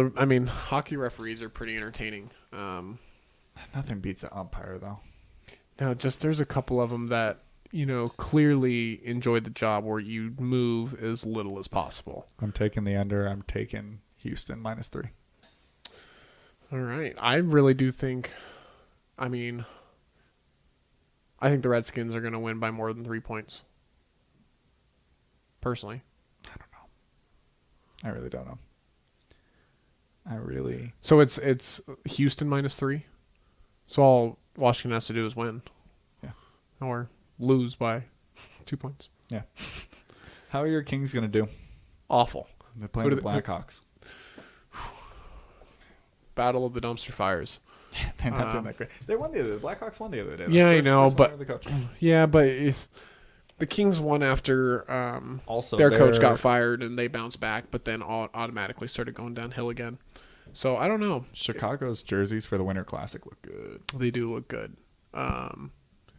hockey referees are pretty entertaining. Nothing beats an umpire though. No, just there's a couple of them that clearly enjoyed the job where you move as little as possible. I'm taking the under. I'm taking Houston -3. All right, I really do think. I think the Redskins are going to win by more than 3 points. Personally. I really don't know. So it's Houston -3. So all Washington has to do is win. Yeah. Or lose by 2 points. Yeah. How are your Kings gonna do? Awful. They're playing Who the do Blackhawks. Battle of the dumpster fires. They're not doing that great. They won the other. The Blackhawks won the other day. Yeah, I know, first but- winner of the coach. Yeah, but if the Kings won after Also, their coach got fired and they bounced back, but then automatically started going downhill again. So I don't know. Chicago's jerseys for the Winter Classic look good. They do look good.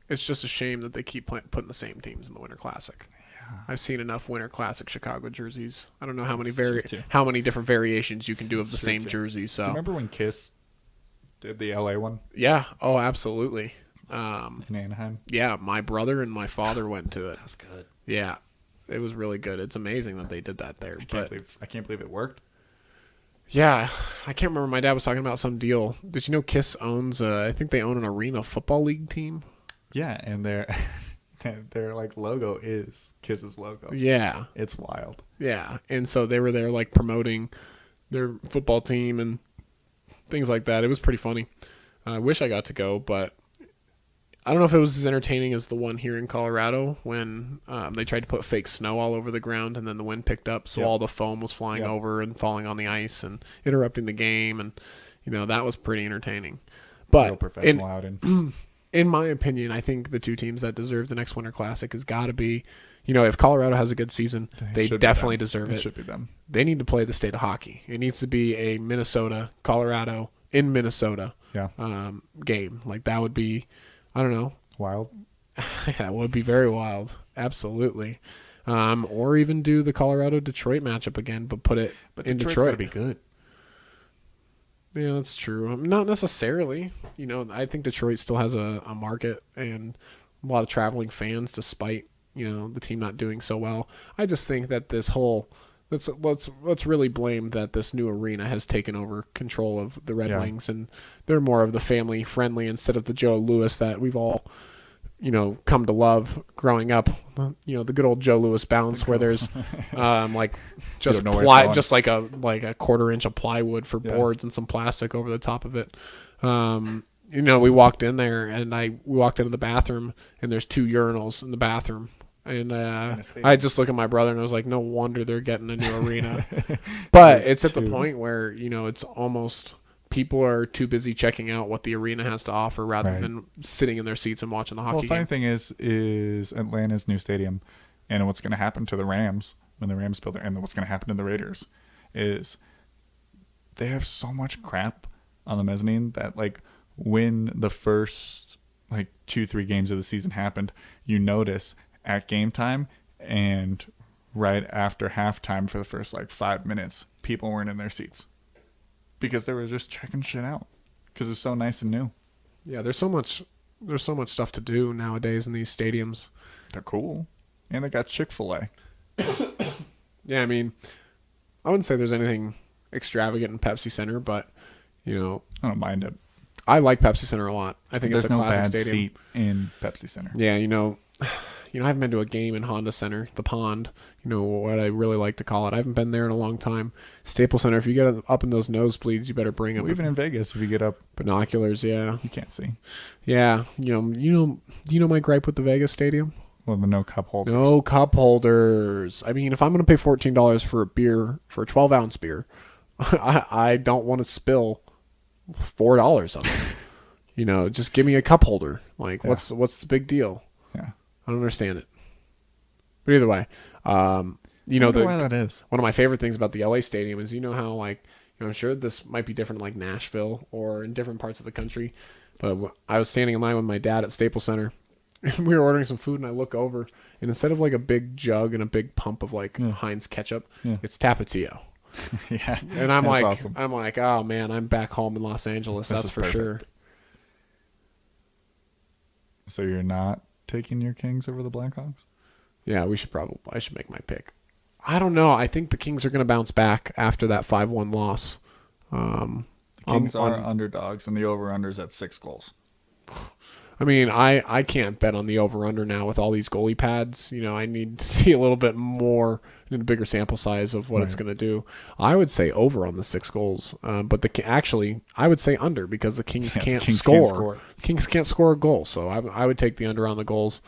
It's just a shame that they keep putting the same teams in the Winter Classic. Yeah. I've seen enough Winter Classic Chicago jerseys. I don't know how That's true, too. how many different variations you can do of the That's same true, too. jersey. Do So you remember when Kiss did the LA one yeah, oh absolutely. in Anaheim? Yeah, my brother and my father went to it. That's good. Yeah, it was really good. It's amazing that they did that there. I can't believe it worked. Yeah, I can't remember. My dad was talking about some deal. Did you know Kiss owns? I think they own an arena football league team. Yeah, and their like logo is Kiss's logo. Yeah, It's wild. yeah, and so they were there like promoting their football team and things like that. It was pretty funny. I wish I got to go, but I don't know if it was as entertaining as the one here in Colorado when they tried to put fake snow all over the ground and then the wind picked up, so Yep. all the foam was flying Yep. over and falling on the ice and interrupting the game, and that was pretty entertaining. But Real professional outing. in my opinion, I think the two teams that deserve the next Winter Classic has got to be, if Colorado has a good season, they should be definitely them. deserve It it. should be them. They need to play the state of hockey. It needs to be a Minnesota, Colorado in Minnesota Yeah. game. Like that would be, I don't know, Wild. that would be very wild. Absolutely. Or even do the Colorado Detroit matchup again, but put it But in Detroit's Detroit. gotta be good. Yeah, that's true. Not necessarily. I think Detroit still has a market and a lot of traveling fans, despite the team not doing so well. I just think that this whole let's really blame that this new arena has taken over control of the Red Yeah. Wings, and they're more of the family friendly instead of the Joe Louis that we've all come to love growing up. The good old Joe Louis bounce where there's like just don't know where it's going. just like a quarter inch of plywood for Yeah. boards and some plastic over the top of it. We walked in there and we walked into the bathroom and there's 2 urinals in the bathroom. And a stadium. I just looked at my brother and I was like, no wonder they're getting a new arena. But There's it's at the 2. point where, it's almost people are too busy checking out what the arena has to offer rather Right. than sitting in their seats and watching the hockey Well, the funny game. thing is Atlanta's new stadium, and what's going to happen to the Rams when the Rams build it, and what's going to happen to the Raiders is they have so much crap on the mezzanine that like when the first like 2-3 games of the season happened, you notice at game time and right after halftime for the first like 5 minutes, people weren't in their seats because they were just checking shit out because it's so nice and new. Yeah, there's so much stuff to do nowadays in these stadiums. They're cool, and they got Chick-fil-A. Yeah, I mean, I wouldn't say there's anything extravagant in Pepsi Center, but I don't mind it. I like Pepsi Center a lot. I think There's it's a no classic bad stadium. seat in Pepsi Center. Yeah, I haven't been to a game in Honda Center, the Pond, what I really like to call it. I haven't been there in a long time. Staples Center, if you get up in those nosebleeds, you better bring up Well, even in Vegas, if you get up, binoculars. Yeah, you can't see. yeah. My gripe with the Vegas stadium. Well, the no cup holders. No cup holders. I mean, if I'm gonna pay $14 for a beer, for a 12-ounce beer, I don't want to spill $4 on it. Just give me a cup holder. Like, Yeah. what's the big deal? Yeah. I don't understand it. But either way, I wonder why that is. one of my favorite things about the LA stadium is how I'm sure this might be different in like Nashville or in different parts of the country, but I was standing in line with my dad at Staples Center, and we were ordering some food, and I look over, and instead of like a big jug and a big pump of like Heinz ketchup, it's Tapatio. Yeah. And I'm That's like, awesome. oh man, I'm back home in Los Angeles. This That's is for sure. perfect. So you're not taking your Kings over the Blackhawks? Yeah, I should make my pick. I don't know. I think the Kings are going to bounce back after that 5-1 loss. The Kings are underdogs, and the over-under's at 6 goals. I mean, I can't bet on the over-under now with all these goalie pads. I need to see a little bit more in a bigger sample size of what it's going to do. I would say over on the 6 goals, but I would say under because the Kings can't score. Kings can't score a goal, so I would take the under on the goals.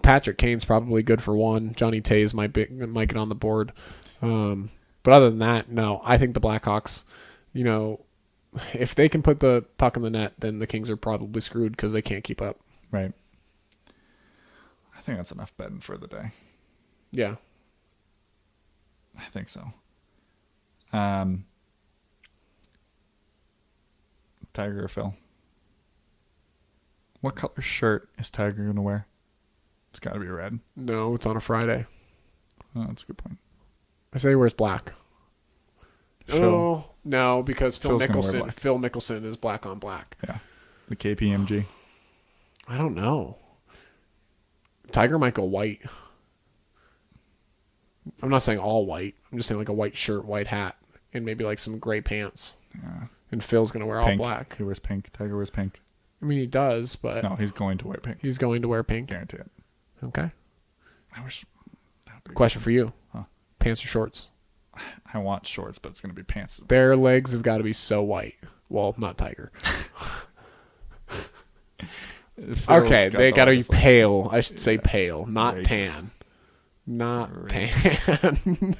Patrick Kane's probably good for 1. Johnny Tays might get on the board. But other than that, no. I think the Blackhawks, if they can put the puck in the net, then the Kings are probably screwed because they can't keep up. Right. I think that's enough betting for the day. Yeah. I think so. Tiger or Phil? What color shirt is Tiger going to wear? It's got to be red. No, it's on a Friday. Oh, that's a good point. I say he wears black. Phil. Oh, no, because Phil Phil's gonna wear Mickelson. black. Phil Mickelson is black on black. Yeah. The KPMG. I don't know. Tiger might go white. I'm not saying all white. I'm just saying like a white shirt, white hat, and maybe like some gray pants. Yeah. And Phil's gonna wear Pink. all black. He wears pink. Tiger wears pink. I mean, he does, but No, he's going to wear pink. he's going to wear pink. Guarantee it. Okay. I wish. That would be Question for you: Huh. pants or shorts? I want shorts, but it's going to be pants. Bare legs have got to be so white. Well, not Tiger. Phil's Okay, got they the got to be longest legs. pale. I should say Yeah. pale, not Racist. tan. Not Racist. tan.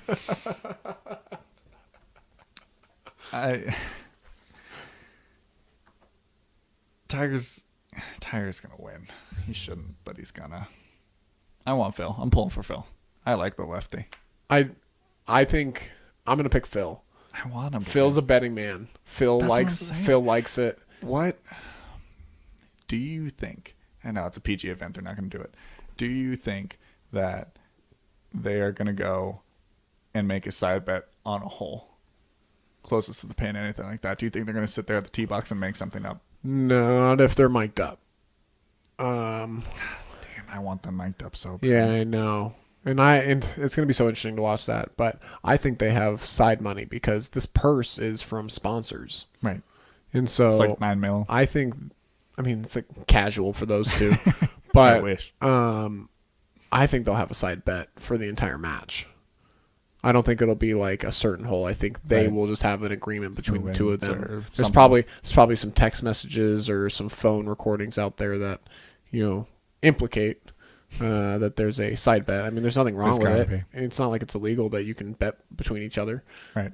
Tiger's gonna win. He shouldn't, but he's gonna. I want Phil. I'm pulling for Phil. I like the lefty. I think I'm gonna pick Phil. I want him. To Phil's a win. betting man. Phil That's what I'm likes saying. Phil likes it. What do you think? I know it's a PG event. They're not going to do it. Do you think that they are going to go and make a side bet on a hole closest to the pin, anything like that? Do you think they're going to sit there at the tee box and make something up? No, not if they're mic'd up. Damn, I want them mic'd up so bad. Yeah, I know. And it's gonna be so interesting to watch that. But I think they have side money because this purse is from sponsors. Right. And so It's like $9 million. I think it's like casual for those two. I But wish. I think they'll have a side bet for the entire match. I don't think it'll be like a certain hole. I think they Right. will just have an agreement between the two of wins or them. There's something. probably some text messages or some phone recordings out there that implicate that there's a side bet. I mean, there's nothing wrong There's with gotta it. It's not like it's illegal that you can bet between each other. Right.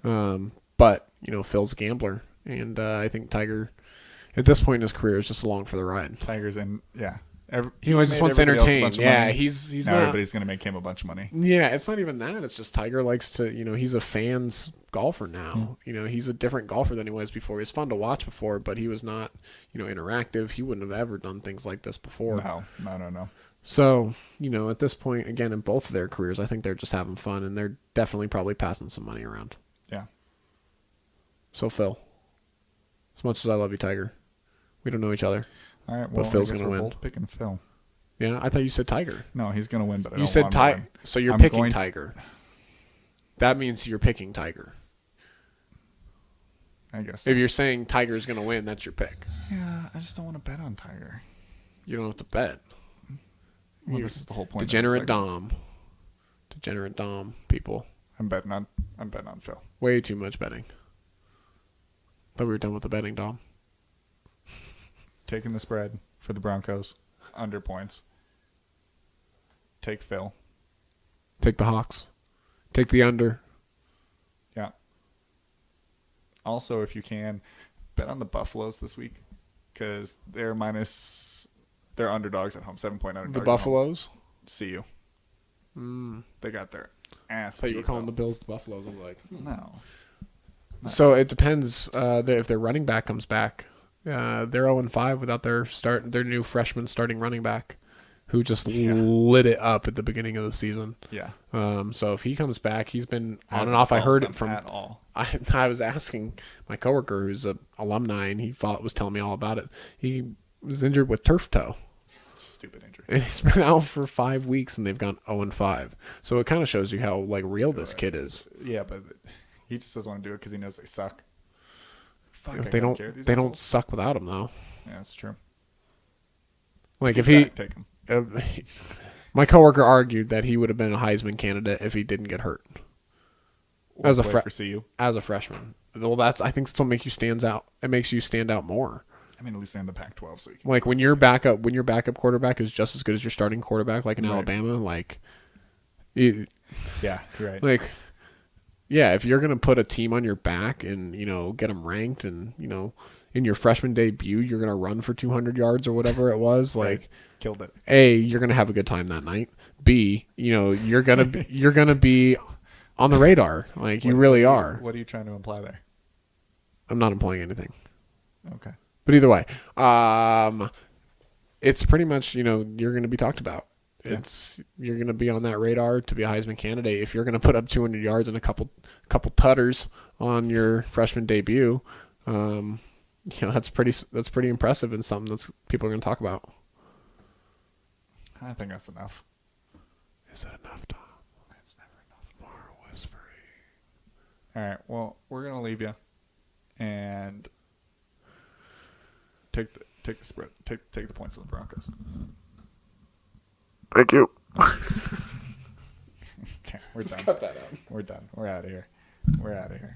But Phil's a gambler, and I think Tiger, at this point in his career, is just along for the ride. Tiger's in. Yeah. He just wants to entertain. Yeah, he's now not. everybody's going to make him a bunch of money. Yeah, it's not even that. It's just Tiger likes to, he's a fan's golfer now. He's a different golfer than he was before. He was fun to watch before, but he was not, interactive. He wouldn't have ever done things like this before. No. So, at this point, again, in both of their careers, I think they're just having fun, and they're definitely probably passing some money around. Yeah. So, Phil, as much as I love you, Tiger, we don't know each other. All right. But Well, Phil's I guess gonna we're win. both picking Phil. Yeah, I thought you said Tiger. No, he's going to win, but I You don't said want him to Tiger. win. So you're I'm picking going to- Tiger. That means you're picking Tiger. I guess. So. If you're saying Tiger's going to win, that's your pick. Yeah, I just don't want to bet on Tiger. You don't have to bet. Well, this is the whole point. Degenerate Dom. Degenerate Dom people. I'm betting on Phil. Way too much betting. Thought we were done with the betting, Dom. Taking the spread for the Broncos. Under points. Take Phil. Take the Hawks. Take the under. Yeah. Also, if you can, bet on the Buffaloes this week because they're underdogs at home. 7-point underdogs. The at home. Buffaloes. See you. They got their ass. I thought you were beat, calling though. the Bills the Buffaloes. I was like, No. So it depends. If their running back comes back, they're 0-5 without their new freshman starting running back, who just lit it up at the beginning of the season. Yeah. So if he comes back, he's been on haven't and off. I heard followed it from. them at all. I was asking my coworker, who's an alumni, and he was telling me all about it. He was injured with turf toe. Stupid injury. And he's been out for 5 weeks, and they've gone 0-5. So it kind of shows you how real this kid is. Yeah, but he just doesn't want to do it because he knows they suck. Fuck, I They don't don't. care. These They don't assholes. suck without him, though. Yeah, that's true. Like He's if he, back, take him. my coworker argued that he would have been a Heisman candidate if he didn't get hurt as a Play for CU. as a freshman. Well, I think that's what makes you stands out. It makes you stand out more. I mean, at least they're in the Pac-12, so you can. Like when your backup quarterback is just as good as your starting quarterback, like in Right. Alabama, Yeah, you're right. like yeah, if you're gonna put a team on your back and get them ranked, and in your freshman debut you're gonna run for 200 yards or whatever it was, Right. like Killed it. A, you're gonna have a good time that night. B, you're gonna be on the radar, like you really are. What are you trying to imply there? I'm not implying anything, Okay. but either way, it's pretty much you're gonna be talked about. Yeah. You're gonna be on that radar to be a Heisman candidate if you're gonna put up 200 yards and a couple tutters on your freshman debut. That's pretty impressive and something that's people are gonna talk about. I think that's enough. Is that enough, Tom? It's never enough. More whispering. All right. Well, we're gonna leave you, and take the spread. Take the points of the Broncos. Thank you. Okay, we're done. Cut that out. We're done. We're out of here. We're out of here.